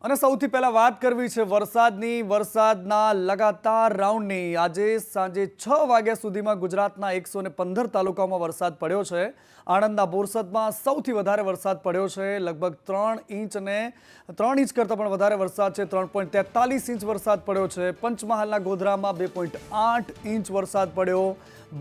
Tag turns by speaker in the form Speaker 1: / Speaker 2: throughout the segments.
Speaker 1: અને સૌથી પહેલા વાત કરવી છે વરસાદના લગાતાર રાઉન્ડની। આજે સાંજે 6 વાગ્યા સુધીમાં ગુજરાતના 115 તાલુકાઓમાં વરસાદ પડ્યો છે। આણંદના બોરસદમાં સૌથી વધારે વરસાદ પડ્યો છે, લગભગ 3 ઇંચ અને 3 ઇંચ કરતાં પણ વધારે વરસાદ છે, 3.43 ઇંચ વરસાદ પડ્યો છે। પંચમહાલના ગોધરામાં 2.8 ઇંચ વરસાદ પડ્યો।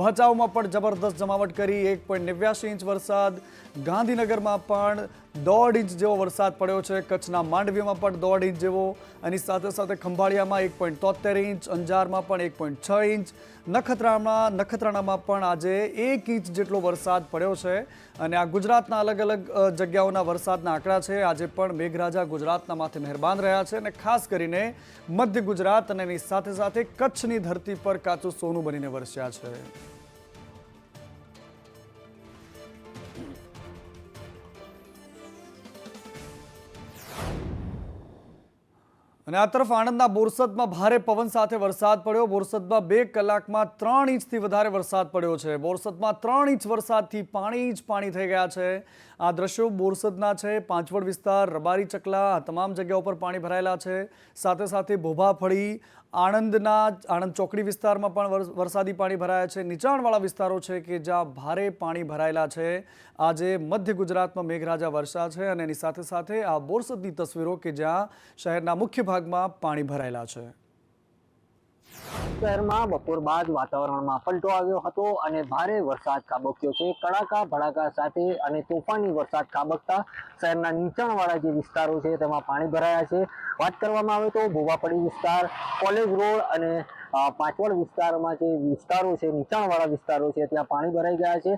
Speaker 1: ભચાઉમાં પણ જબરદસ્ત જમાવટ કરી 1.89 ઇંચ વરસાદ। ગાંધીનગરમાં પણ 1.5 ઇંચ જેવો વરસાદ પડ્યો છે। કચ્છના માંડવીમાં પણ 1.5 ઇંચ જેવો, અને સાથે સાથે ખંભાળિયામાં 1.73 ઇંચ, અંજારમાં પણ 1.6 ઇંચ, નખત્રાણામાં પણ આજે 1 ઇંચ જેટલો વરસાદ પડ્યો છે। અને આ ગુજરાતના અલગ અલગ જગ્યાઓના વરસાદના આંકડા છે। આજે પણ મેઘરાજા ગુજરાતના માથે મહેરબાન રહ્યા છે, અને ખાસ કરીને મધ્ય ગુજરાત અને એની સાથે સાથે કચ્છની ધરતી પર કાચું સોનું બનીને વરસ્યા છે। અને આ તરફ આણંદના બોરસદમાં ભારે પવન સાથે વરસાદ પડ્યો। બોરસદમાં 2 કલાકમાં 3 ઇંચથી વધારે વરસાદ પડ્યો છે। બોરસદમાં 3 ઇંચ વરસાદથી પાણી જ પાણી થઈ ગયા છે। આ દ્રશ્યો બોરસદના છે। પાંચવડ વિસ્તાર, રબારી ચકલા, આ તમામ જગ્યાઓ પર પાણી ભરાયેલા છે। સાથે સાથે ભોભાફળી, આણંદ ચોકડી વિસ્તારમાં પણ વરસાદી પાણી ભરાયા છે। નીચાણવાળા વિસ્તારો છે કે જ્યાં ભારે પાણી ભરાયેલા છે। આજે મધ્ય ગુજરાતમાં મેઘરાજા વરસ્યા છે, અને એની સાથે સાથે આ બોરસદની તસવીરો કે જ્યાં શહેરના મુખ્ય ભાગમાં પાણી ભરાયેલા છે।
Speaker 2: શહેરમાં બપોર બાદ વાતાવરણમાં પલટો આવ્યો હતો અને ભારે વરસાદ ખાબક્યો છે। કડાકા ભડાકા સાથે અને તોફાની વરસાદ ખાબકતા શહેરના નીચાણવાળા જે વિસ્તારો છે તેમાં પાણી ભરાયા છે। વાત કરવામાં આવે તો ભોવાપડી વિસ્તાર, કોલેજ રોડ અને પાંચવડ વિસ્તારમાં જે વિસ્તારો છે, નીચાણવાળા વિસ્તારો છે, ત્યાં પાણી ભરાઈ ગયા છે।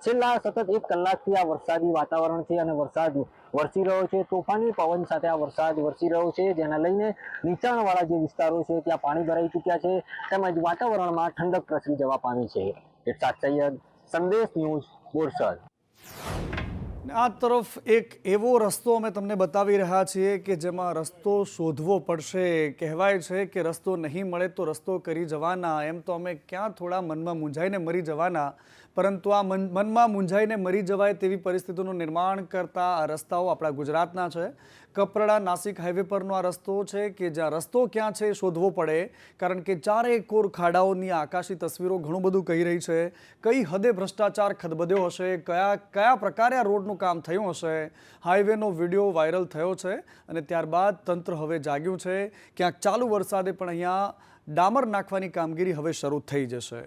Speaker 2: છેલ્લા સતત 1 કલાકથી આ વરસાદી વાતાવરણ છે અને વરસાદ વરસી રહ્યો છે। તોફાની પવન સાથે આ વરસાદ વરસી રહ્યો છે, જેને લઈને નીચાણવાળા જે વિસ્તારો છે ત્યાં પાણી ભરાઈ ચૂક્યા છે, તેમજ વાતાવરણમાં ઠંડક પ્રસરી જવા પામી છે। ઇરશાદ સૈયદ, સંદેશ ન્યૂઝ, બોરસદ।
Speaker 1: આ તરફ એક એવો રસ્તો અમે તમને બતાવી રહ્યા છીએ કે જેમાં રસ્તો શોધવો પડશે। કહેવાય છે કે રસ્તો નહીં મળે તો રસ્તો કરી જવાના। એમ તો અમે ક્યાં થોડા મનમાં મૂંઝાઈને મરી જવાના, પરંતુ આ મનમાં મૂંઝાઈને મરી જવાય તેવી પરિસ્થિતિનું નિર્માણ કરતા આ રસ્તાઓ આપણા ગુજરાતના છે। કપરાડા નાસિક હાઈવે પરનો આ રસ્તો છે કે જ્યાં રસ્તો ક્યાં છે શોધવો પડે, કારણ કે ચારે કોર ખાડાઓની આકાશી તસવીરો ઘણું બધું કહી રહી છે। કઈ હદે ભ્રષ્ટાચાર ખદબદ્યો હશે, કયા પ્રકારે આ રોડનું કામ થયું હશે। હાઈવેનો વિડીયો વાયરલ થયો છે, અને ત્યારબાદ તંત્ર હવે જાગ્યું છે। ક્યાંક ચાલુ વરસાદે પણ અહીંયા ડામર નાખવાની કામગીરી હવે શરૂ થઈ જશે।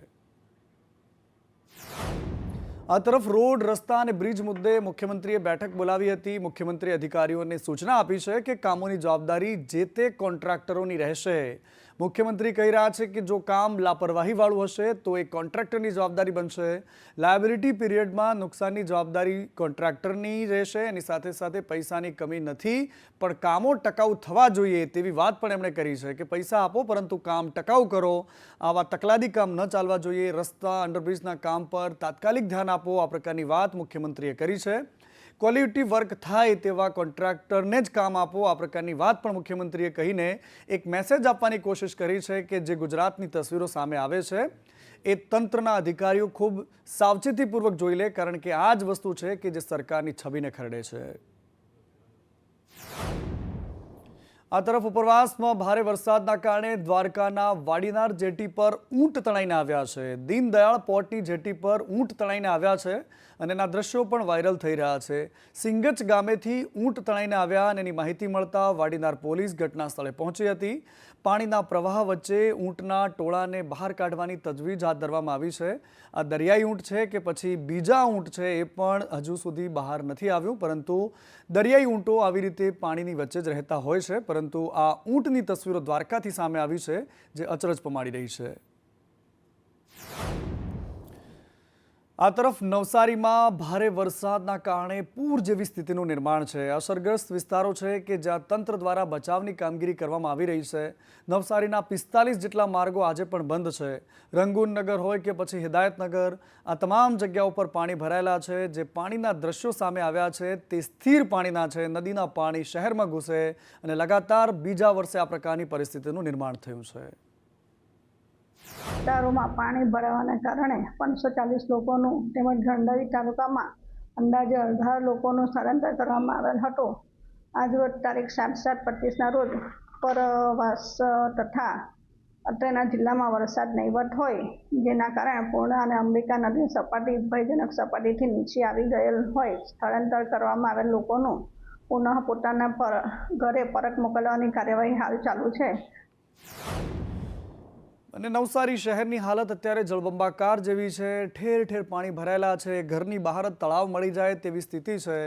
Speaker 1: આ તરફ રોડ, રસ્તા અને બ્રિજ મુદ્દે મુખ્યમંત્રીએ બેઠક બોલાવી હતી। મુખ્યમંત્રીએ અધિકારીઓને સૂચના આપી છે કે કામોની જવાબદારી જે તે કોન્ટ્રાક્ટરોની રહેશે। મુખ્યમંત્રી કહી રહ્યા છે કે જો કામ લાપરવાહીવાળું હશે તો એ કોન્ટ્રાક્ટરની જવાબદારી બનશે। લાયબિલિટી પીરિયડમાં નુકસાનની જવાબદારી કોન્ટ્રાક્ટરની રહેશે। એની સાથે સાથે પૈસાની કમી નથી, પણ કામો ટકાઉ થવા જોઈએ તેવી વાત પણ એમણે કરી છે કે પૈસા આપો પરંતુ કામ ટકાઉ કરો। આવા તકલાદી કામ ન ચાલવા જોઈએ। રસ્તા, અંડરબ્રિજના કામ પર તાત્કાલિક ધ્યાન આપો, આ પ્રકારની વાત મુખ્યમંત્રીએ કરી છે। ક્વોલિટી વર્ક થાય તેવા કોન્ટ્રાક્ટરને જ કામ આપો, આ પ્રકારની વાત પણ મુખ્યમંત્રીએ કહીને એક મેસેજ આપવાની કોશિશ કરી છે કે જે ગુજરાતની તસવીરો સામે આવે છે એ તંત્રના અધિકારીઓ ખૂબ સાવચેતીપૂર્વક જોઈ લે, કારણ કે આ જ વસ્તુ છે કે જે સરકારની છબીને ખરડે છે। આ તરફ ઉપરવાસમાં ભારે વરસાદના કારણે દ્વારકાના વાડીનાર જેટી પર ઊંટ તણાઈને આવ્યા છે। દીનદયાળ પોર્ટની જેટી પર ઊંટ તણાઈને આવ્યા છે, અને એના દ્રશ્યો પણ વાયરલ થઈ રહ્યા છે। સિંગચ ગામેથી ઊંટ તણાઈને આવ્યા, અને એની માહિતી મળતા વાડીનાર પોલીસ ઘટના સ્થળે પહોંચી હતી। પાણીના પ્રવાહ વચ્ચે ઊંટના ટોળાને બહાર કાઢવાની તજવીજ હાથ ધરવામાં આવી છે। આ દરિયાઈ ઊંટ છે કે પછી બીજા ઊંટ છે એ પણ હજુ સુધી બહાર નથી આવ્યું, પરંતુ દરિયાઈ ઊંટો આવી રીતે પાણીની વચ્ચે જ રહેતા હોય છે। પરંતુ આ ઊંટની તસવીરો દ્વારકાથી સામે આવી છે, જે અચરજ પમાડી રહી છે। આ તરફ નવસારીમાં ભારે વરસાદના કારણે પૂર જેવી સ્થિતિનું નિર્માણ છે। અસરગ્રસ્ત વિસ્તારો છે કે જ્યાં તંત્ર દ્વારા બચાવની કામગીરી કરવામાં આવી રહી છે। નવસારીના 45 જેટલા માર્ગો આજે પણ બંધ છે। રંગૂનનગર હોય કે પછી હિદાયતનગર, આ તમામ જગ્યાઓ પર પાણી ભરાયેલા છે। જે પાણીના દ્રશ્યો સામે આવ્યા છે તે સ્થિર પાણીના છે। નદીના પાણી શહેરમાં ઘૂસે, અને લગાતાર બીજા વર્ષે આ પ્રકારની પરિસ્થિતિનું નિર્માણ થયું છે।
Speaker 3: વિસ્તારોમાં પાણી ભરાવાના કારણે 540 લોકોનું તેમજ ગંડરી તાલુકામાં અંદાજે 18 લોકોનું સ્થળાંતર કરવામાં આવેલ હતું। આજરોજ તારીખ 7/7/25ના રોજ ઉપરવાસ તથા અત્રેના જિલ્લામાં વરસાદ નહીવત હોય, જેના કારણે પૂર્ણા અને અંબિકા નદી સપાટી ભયજનક સપાટીથી નીચે આવી ગયેલ હોય સ્થળાંતર કરવામાં આવેલ લોકોનું પુનઃ પોતાના ઘરે પરત મોકલવાની કાર્યવાહી હાલ ચાલુ છે.
Speaker 1: અને નવસારી શહેરની હાલત અત્યારે જળબંબાકાર જેવી છે. ઠેર ઠેર પાણી ભરાયેલા છે. ઘરની બહાર જ તળાવ મળી જાય તેવી સ્થિતિ છે.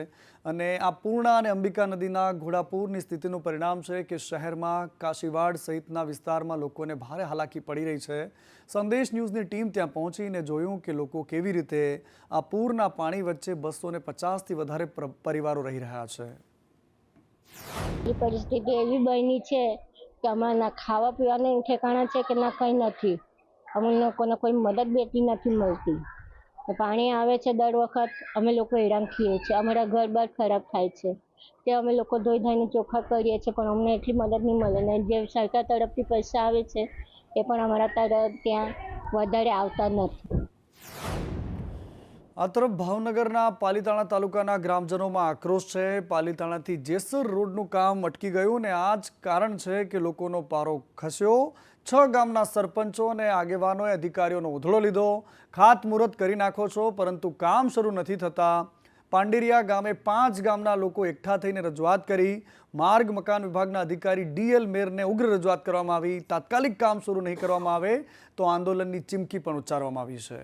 Speaker 1: અને આ પૂર્ણા અને અંબિકા નદીના ઘોડાપૂરની સ્થિતિનું પરિણામ છે કે શહેરમાં કાશીવાડ સહિતના વિસ્તારમાં લોકોને ભારે હાલાકી પડી રહી છે. સંદેશ ન્યૂઝની ટીમ ત્યાં પહોંચીને જોયું કે લોકો કેવી રીતે આ પૂરના પાણી વચ્ચે 250થી વધારે પરિવારો રહી રહ્યા છે.
Speaker 4: એ પરિસ્થિતિ એવી બની છે કે અમારે ના ખાવા પીવાના ઠેકાણા છે કે ના કંઈ નથી. અમને લોકોને કોઈ મદદ બેઠી નથી મળતી. પાણી આવે છે દર વખત અમે લોકો હેરાન થઈએ છીએ. અમારા ઘર બાર ખરાબ થાય છે તે અમે લોકો ધોઈ ધાઈને ચોખ્ખા કરીએ છીએ, પણ અમને એટલી મદદ નહીં મળે. ને જે સરકાર તરફથી પૈસા આવે છે એ પણ અમારા તરફ ત્યાં વધારે આવતા નથી.
Speaker 1: આ તરફ ભાવનગરના પાલીતાણા તાલુકાના ગ્રામજનોમાં આક્રોશ છે. પાલીતાણાથી જેસર રોડનું કામ અટકી ગયું ને આ જ કારણ છે કે લોકોનો પારો ખસ્યો. 6 ગામના સરપંચો અને આગેવાનોએ અધિકારીઓનો ઉધળો લીધો. ખાતમુહૂર્ત કરી નાખો છો, પરંતુ કામ શરૂ નથી થતા. પાંડેરિયા ગામે 5 ગામના લોકો એકઠા થઈને રજૂઆત કરી. માર્ગ મકાન વિભાગના અધિકારી DL મેરને ઉગ્ર રજૂઆત કરવામાં આવી. તાત્કાલિક કામ શરૂ નહીં કરવામાં આવે તો આંદોલનની ચીમકી પણ ઉચ્ચારવામાં આવી છે.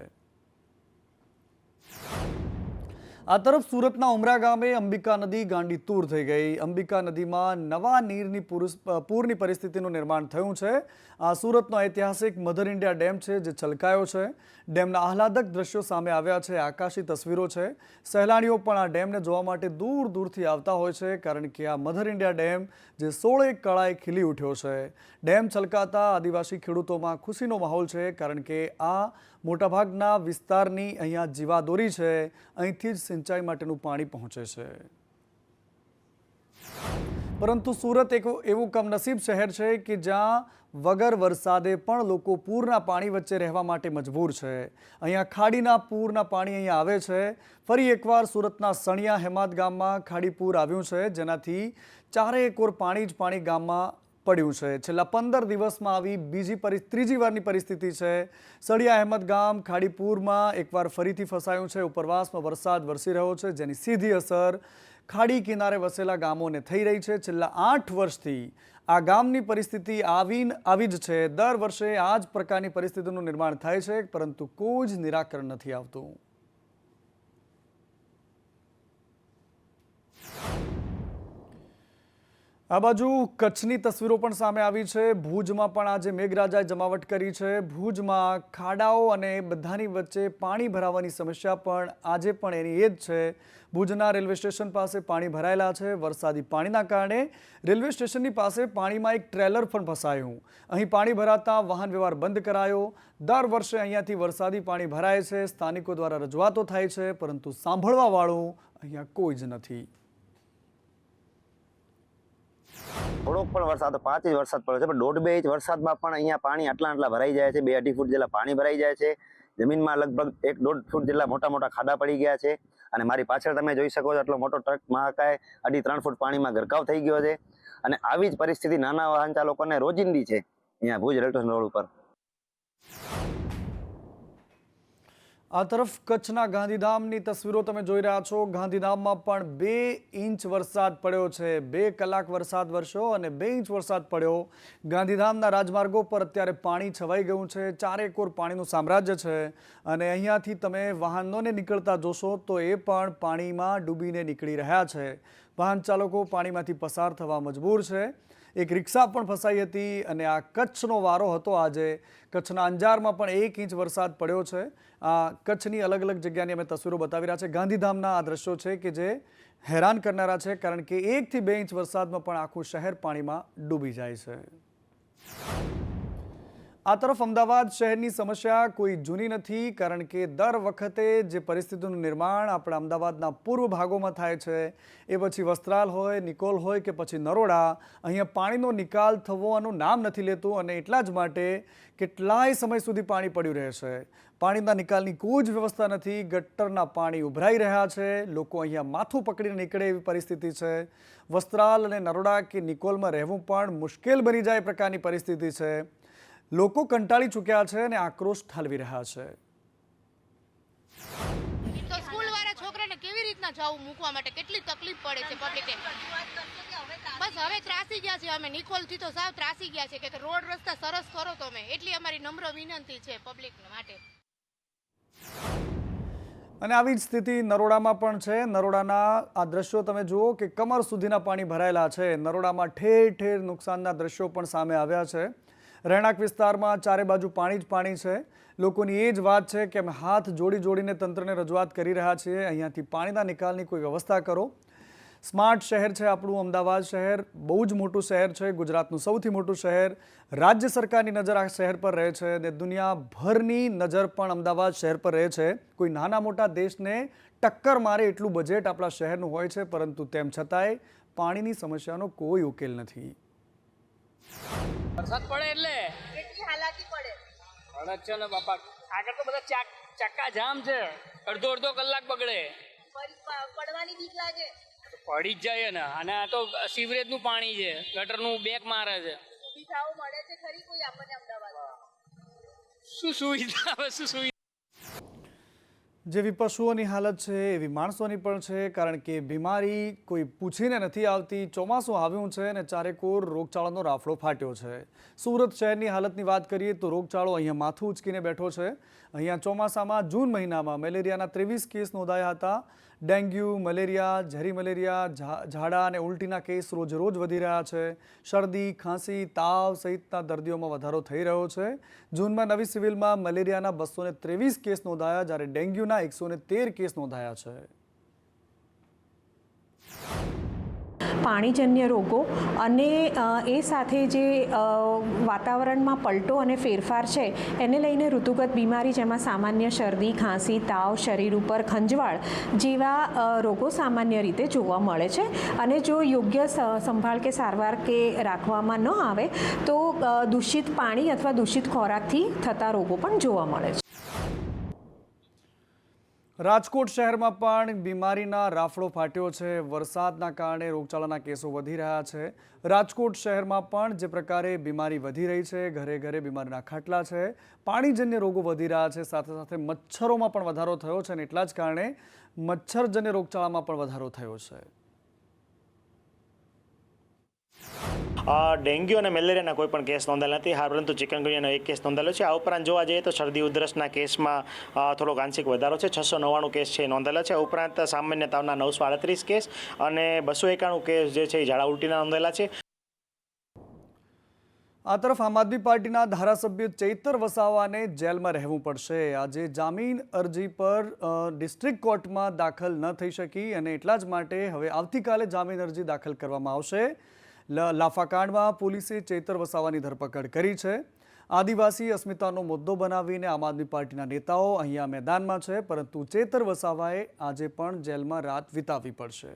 Speaker 1: આ તરફ સુરતના ઉમરા ગામે અંબિકા નદી ગાંડીતૂર થઈ ગઈ. અંબિકા નદીમાં નવા નીરની પૂરની પરિસ્થિતિનું નિર્માણ થયું છે. આ સુરતનો ઐતિહાસિક મધર ઇન્ડિયા ડેમ છે જે છલકાયો છે. ડેમના આહલાદક દ્રશ્યો સામે આવ્યા છે. આકાશી તસવીરો છે. સહેલાણીઓ પણ આ ડેમને જોવા માટે દૂર દૂરથી આવતા હોય છે, કારણ કે આ મધર ઇન્ડિયા ડેમ જે 16 કળાએ ખીલી ઉઠ્યો છે. ડેમ છલકાતા આદિવાસી ખેડૂતોમાં ખુશીનો માહોલ છે, કારણ કે આ મોટાભાગના વિસ્તારની અહીંયા જીવાદોરી છે. અહીંથી જ સિંચાઈ માટેનું પાણી પહોંચે છે. પરંતુ સુરત એક એવું કમનસીબ શહેર છે કે જ્યાં વગર વરસાદે પણ લોકો પૂરના પાણી વચ્ચે રહેવા માટે મજબૂર છે. અહીંયા ખાડીના પૂરના પાણી અહીંયા આવે છે. ફરી એકવાર સુરતના સણિયા હેમાદ ગામમાં ખાડી પૂર આવ્યું છે, જેનાથી ચારેકોર પાણી જ પાણી ગામમાં પડ્યું છે. છેલ્લા 15 દિવસમાં આવી ત્રીજી વારની પરિસ્થિતિ છે. સળિયા અહેમદ ગામ ખાડીપુરમાં એકવાર ફરીથી ફસાયું છે. ઉપરવાસમાં વરસાદ વરસી રહ્યો છે, જેની સીધી અસર ખાડી કિનારે વસેલા ગામોને થઈ રહી છે. છેલ્લા 8 વર્ષથી આ ગામની પરિસ્થિતિ આવી જ છે. દર વર્ષે આ જ પ્રકારની પરિસ્થિતિનું નિર્માણ થાય છે, પરંતુ કોઈ જ નિરાકરણ નથી આવતું. આ બાજુ કચ્છની તસવીરો પણ સામે આવી છે. ભુજમાં પણ આજે મેઘરાજાએ જમાવટ કરી છે. ભુજમાં ખાડાઓ અને બધાની વચ્ચે પાણી ભરાવાની સમસ્યા પણ આજે પણ એની એ જ છે. ભુજના રેલવે સ્ટેશન પાસે પાણી ભરાયેલા છે. વરસાદી પાણીના કારણે રેલવે સ્ટેશનની પાસે પાણીમાં એક ટ્રેલર પણ ફસાયું. અહીં પાણી ભરાતા વાહન વ્યવહાર બંધ કરાયો. દર વર્ષે અહીંયાથી વરસાદી પાણી ભરાય છે. સ્થાનિકો દ્વારા રજૂઆતો થાય છે, પરંતુ સાંભળવાવાળું અહીંયા કોઈ જ નથી.
Speaker 5: થોડોક પણ વરસાદ 5 ઇંચ વરસાદ પડ્યો છે, પણ 1.5-2 ઇંચ વરસાદમાં પણ અહીંયા પાણી આટલા ભરાઈ જાય છે. 2-2.5 ફૂટ જેટલા પાણી ભરાઈ જાય છે. જમીનમાં લગભગ 1-1.5 ફૂટ જેટલા મોટા ખાડા પડી ગયા છે. અને મારી પાછળ તમે જોઈ શકો છો, આટલો મોટો ટ્રક મહાકાય 2.5-3 ફૂટ પાણીમાં ગરકાવ થઈ ગયો છે. અને આવી જ પરિસ્થિતિ નાના વાહન ચાલકોને રોજિંદી છે અહીંયા ભુજ રેલવે સ્ટેશન રોડ ઉપર.
Speaker 1: આ તરફ કચ્છના ગાંધીધામની તસવીરો તમે જોઈ રહ્યા છો. ગાંધીધામમાં પણ 2 ઇંચ વરસાદ પડ્યો છે. 2 કલાક વરસાદ વરસ્યો અને 2 ઇંચ વરસાદ પડ્યો. ગાંધીધામના રાજમાર્ગો પર અત્યારે પાણી છવાઈ ગયું છે. ચારેકોર પાણીનું સામ્રાજ્ય છે. અને અહીંયાથી તમે વાહનોને નીકળતા જોશો તો એ પણ પાણીમાં ડૂબીને નીકળી રહ્યા છે. વાહન ચાલકો પાણીમાંથી પસાર થવા મજબૂર છે. એક રિક્ષા પણ ફસાઈ હતી. અને આ કચ્છનો વારો હતો આજે. કચ્છના અંજારમાં પણ 1 ઇંચ વરસાદ પડ્યો છે. આ કચ્છની અલગ અલગ જગ્યાની અમે તસવીરો બતાવી રહ્યા છે. ગાંધીધામના આ દ્રશ્યો છે કે જે હેરાન કરનારા છે, કારણ કે 1 થી 2 ઇંચ વરસાદમાં પણ આખું શહેર પાણીમાં ડૂબી જાય છે. આ તરફ અમદાવાદ શહેરની સમસ્યા કોઈ જૂની નથી, કારણ કે દર વખતે જે પરિસ્થિતિનું નિર્માણ આપણા અમદાવાદના પૂર્વ ભાગોમાં થાય છે, એ પછી વસ્ત્રાલ હોય, નિકોલ હોય કે પછી નરોડા, અહીંયા પાણીનો નિકાલ થવાનું નામ નથી લેતું અને એટલા જ માટે કેટલાય સમય સુધી પાણી પડ્યું રહે છે. પાણીના નિકાલની કોઈ જ વ્યવસ્થા નથી, ગટરના પાણી ઉભરાઈ રહ્યા છે, લોકો અહીંયા માથું પકડીને નીકળે એવી પરિસ્થિતિ છે. વસ્ત્રાલ અને નરોડા કે નિકોલમાં રહેવું પણ મુશ્કેલ બની જાય એ પ્રકારની પરિસ્થિતિ છે. લોકો કંટાળી ચૂક્યા છે અને આક્રોશ ઠાલવી રહ્યા છે.
Speaker 6: તો સ્કૂલ વાળા છોકરાને કેવી રીતના જવું મૂકવા માટે કેટલી તકલીફ પડે છે પબ્લિકને. બસ હવે ત્રાસી ગયા છે અમે, નિકોલ થી તો સાવ ત્રાસી ગયા છે કે રોડ રસ્તા સરસ કરો તમે, એટલી અમારી નમ્ર વિનંતી છે પબ્લિક માટે.
Speaker 1: અને આવી જ સ્થિતિ નરોડામાં પણ છે. નરોડાના આ દ્રશ્યો તમે જુઓ કે કમર સુધીના પાણી ભરાયેલા છે. નરોડામાં ઠેર ઠેર નુકસાનના દ્રશ્યો પણ સામે આવ્યા છે. રહેણાંક વિસ્તારમાં ચારે બાજુ પાણી જ પાણી છે. લોકોની એ જ વાત છે કે અમે હાથ જોડીને તંત્રને રજૂઆત કરી રહ્યા છીએ, અહીંયાથી પાણીના નિકાલની કોઈ વ્યવસ્થા કરો. સ્માર્ટ શહેર છે આપણું અમદાવાદ શહેર, બહુ જ મોટું શહેર છે, ગુજરાતનું સૌથી મોટું શહેર. રાજ્ય સરકારની નજર આ શહેર પર રહે છે અને દુનિયાભરની નજર પણ અમદાવાદ શહેર પર રહે છે. કોઈ નાના મોટા દેશને ટક્કર મારે એટલું બજેટ આપણા શહેરનું હોય છે, પરંતુ તેમ છતાંય પાણીની સમસ્યાનો કોઈ ઉકેલ નથી.
Speaker 7: વરસાદ પડે એટલે કેટલી હાલાકી પડે છે ને બાપા. આગળ તો બધા ચક્કા જામ છે, અડધો કલાક બગડે,
Speaker 6: પડવાની બીક લાગે,
Speaker 7: પડી જ જાય ને. અને આ તો સીવરેજ નું પાણી છે, ગટરનું બેક મારે છે.
Speaker 6: સુવિધાઓ મળે છે ખરી કોઈ આપણને અમદાવાદમાં?
Speaker 7: શું સુવિધા?
Speaker 1: જેવી પશુઓની હાલત છે એવી માણસોની પણ છે, કારણ કે બીમારી કોઈ પૂછીને નથી આવતી. ચોમાસું આવ્યું છે અને ચારેકોર રોગચાળાનો રાફડો ફાટ્યો છે. સુરત શહેરની હાલતની વાત કરીએ તો રોગચાળો અહીંયા માથું ઉચકીને બેઠો છે. અહીંયા ચોમાસામાં જૂન મહિનામાં મેલેરિયાના 23 કેસ નોંધાયા હતા. ડેન્ગ્યુ, મલેરિયા, ઝેરી મલેરિયા, ઝાડા અને ઉલટીના કેસ રોજ વધી રહ્યા છે. શરદી, ખાંસી, તાવ સહિતના દર્દીઓમાં વધારો થઈ રહ્યો છે. જૂનમાં નવી સિવિલમાં મલેરિયાના 223 કેસ નોંધાયા, જ્યારે ડેન્ગ્યુના 113 કેસ નોંધાયા છે.
Speaker 8: પાણીજન્ય રોગો અને એ સાથે જે વાતાવરણમાં પલટો અને ફેરફાર છે એને લઈને ઋતુગત બીમારી, જેમાં સામાન્ય શરદી, ખાંસી, તાવ, શરીર ઉપર ખંજવાળ જેવા રોગો સામાન્ય રીતે જોવા મળે છે. અને જો યોગ્ય સંભાળ કે સારવાર કે રાખવામાં ન આવે તો દૂષિત પાણી અથવા દૂષિત ખોરાકથી થતા રોગો પણ જોવા મળે છે.
Speaker 1: રાજકોટ શહેરમાં પણ બીમારીના રાફડો ફાટ્યો છે. વરસાદના કારણે રોગચાળાના કેસો વધી રહ્યા છે. રાજકોટ શહેરમાં પણ જે પ્રકારે બીમારી વધી રહી છે, ઘરે ઘરે બીમારીના ખાટલા છે, પાણીજન્ય રોગો વધી રહ્યા છે, સાથે સાથે મચ્છરોમાં પણ વધારો થયો છે અને એટલા જ કારણે મચ્છરજન્ય રોગચાળામાં પણ વધારો થયો છે.
Speaker 9: ડેન્ગ્યુ અને મેલેરિયાના કોઈ પણ કેસ નોંધાયેલા નથી, પરંતુ ચિકનગુનિયાનો એક કેસ નોંધાયેલો છે. આ ઉપરાંત જોવા જઈએ તો શરદી ઉધરસના કેસમાં થોડોક આંશિક વધારો છે. 699 કેસ છે નોંધાયેલા છે. ઉપરાંત સામાન્ય તાવના 938 કેસ અને 291 કેસ જે છે એ ઝાડા ઉલટીના નોંધાયેલા છે.
Speaker 1: આ તરફ આમ આદમી પાર્ટીના ધારાસભ્ય ચૈતર વસાવાને જેલમાં રહેવું પડશે. આજે જામીન અરજી પર ડિસ્ટ્રિક્ટ કોર્ટમાં દાખલ ન થઈ શકી અને એટલા જ માટે હવે આવતીકાલે જામીન અરજી દાખલ કરવામાં આવશે. લાફાકાંડમાં પોલીસે ચૈતર વસાવાની ધરપકડ કરી છે. આદિવાસી અસ્મિતાનો મુદ્દો બનાવીને આમ આદમી પાર્ટીના નેતાઓ અહીંયા મેદાનમાં છે, પરંતુ ચૈતર વસાવાએ આજે પણ જેલમાં રાત વિતાવવી પડશે.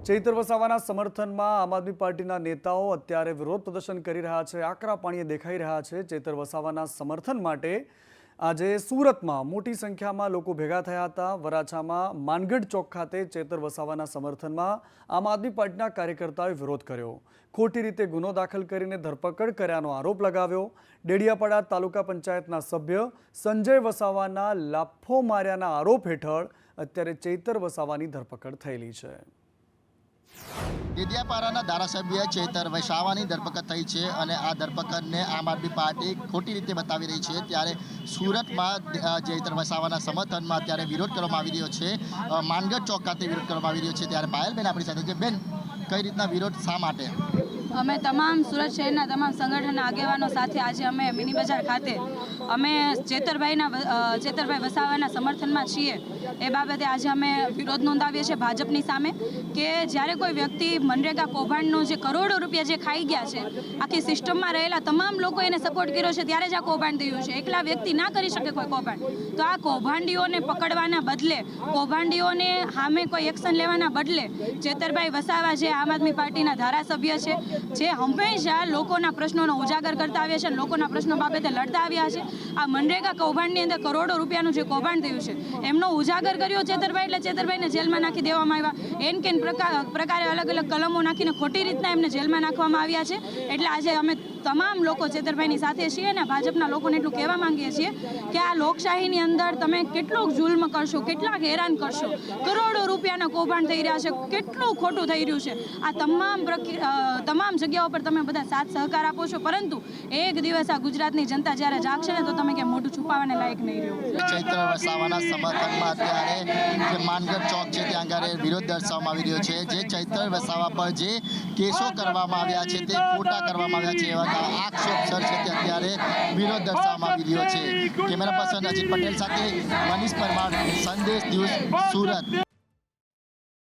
Speaker 1: ચૈતર વસાવાના સમર્થનમાં આમ આદમી પાર્ટીના નેતાઓ અત્યારે વિરોધ પ્રદર્શન કરી રહ્યા છે, આકરા પાણીએ દેખાઈ રહ્યા છે. ચૈતર વસાવાના સમર્થન માટે આજે સુરતમાં મોટી સંખ્યામાં લોકો ભેગા થયા હતા. વરાછામાં માનગઢ ચોક ખાતે ચૈતર વસાવાના સમર્થનમાં આમ આદમી પાર્ટીના કાર્યકર્તાઓએ વિરોધ કર્યો. ખોટી રીતે ગુનો દાખલ કરીને ધરપકડ કર્યાનો આરોપ લગાવ્યો. ડેડિયાપાડા તાલુકા પંચાયતના સભ્ય સંજય વસાવાના લાફો માર્યાના આરોપ હેઠળ અત્યારે ચૈતર વસાવાની ધરપકડ થયેલી છે.
Speaker 10: ડેડિયાપાડાના ધારાસભ્ય ચૈતર વસાવાની ધરપકડ થઈ છે અને આ ધરપકડને આમ આદમી પાર્ટી ખોટી રીતે બતાવી રહી છે. ત્યારે સુરતમાં ચૈતર વસાવાના સમર્થનમાં અત્યારે વિરોધ કરવામાં આવી રહ્યો છે. માનગઢ ચોક ખાતે વિરોધ કરવામાં આવી રહ્યો છે. ત્યારે પાયલબેન આપણી સાથે છે. બેન, કઈ રીતના વિરોધ, શા માટે?
Speaker 11: અમે તમામ સુરત શહેરના તમામ સંગઠનના આગેવાનો સાથે આજે અમે મિની બજાર ખાતે અમે ચૈતરભાઈ વસાવાના સમર્થનમાં છીએ એ બાબતે આજે અમે વિરોધ નોંધાવીએ છીએ ભાજપની સામે કે જ્યારે કોઈ વ્યક્તિ મનરેગા કૌભાંડનો જે કરોડો રૂપિયા જે ખાઈ ગયા છે, આખી સિસ્ટમમાં રહેલા તમામ લોકો એને સપોર્ટ કર્યો છે, ત્યારે જ આ કૌભાંડ થયું છે. એકલા વ્યક્તિ ના કરી શકે કોઈ કૌભાંડ. તો આ કૌભાંડીઓને પકડવાના બદલે, કૌભાંડીઓને સામે કોઈ એક્શન લેવાના બદલે ચેતરભાઈ વસાવા જે આમ આદમી પાર્ટીના ધારાસભ્ય છે, જે હંમેશા લોકોના પ્રશ્નોનો ઉજાગર કરતા આવ્યા છે, લોકોના પ્રશ્નો બાબતે લડતા આવ્યા છે, આ મનરેગા કૌભાંડની અંદર કરોડો રૂપિયાનું જે કૌભાંડ થયું છે એમનો ઉજાગર કર્યો ચેતરભાઈ, એટલે ચેતરભાઈને જેલમાં નાખી દેવામાં આવ્યા. એન કેન પ્રકારે અલગ અલગ કલમો નાખીને ખોટી રીતના એમને જેલમાં નાખવામાં આવ્યા છે. એટલે આજે અમે તમામ લોકો ચેતરભાઈની સાથે છીએ અને ભાજપના લોકોને એટલું કહેવા માંગીએ છીએ કે આ લોકશાહીની અંદર તમે કેટલું જુલ્મ કરશો, કેટલાક હેરાન કરશો, કરોડો રૂપિયાના કૌભાંડ થઈ રહ્યા છે, કેટલું ખોટું થઈ રહ્યું છે. આ તમામ જગ્યાઓ પર તમે બધા સાથ સહકાર આપો છો, પરંતુ એક દિવસ આ ગુજરાતની જનતા જ્યારે જાગશે ને તો તમે કે મોઢું છુપાવવાને લાયક નહીં રહ્યો.
Speaker 10: ચૈત્ર વસાવાના સમર્થનમાં અત્યારે જે માનગઢ ચોક છે ત્યાં આગળ વિરોધ દર્શાવવામાં આવી રહ્યો છે. જે ચૈત્ર વસાવા પર જે કેસો કરવામાં આવ્યા છે તે ખોટા કરવામાં આવ્યા છે એવા આક્ષેપસર છે તે અત્યારે વિરોધ દર્શાવવામાં આવી રહ્યો છે. કેમેરા પર્સન અજીત પટેલ સાથે મનીષ પરમાર, સંદેશ ન્યૂઝ, સુરત.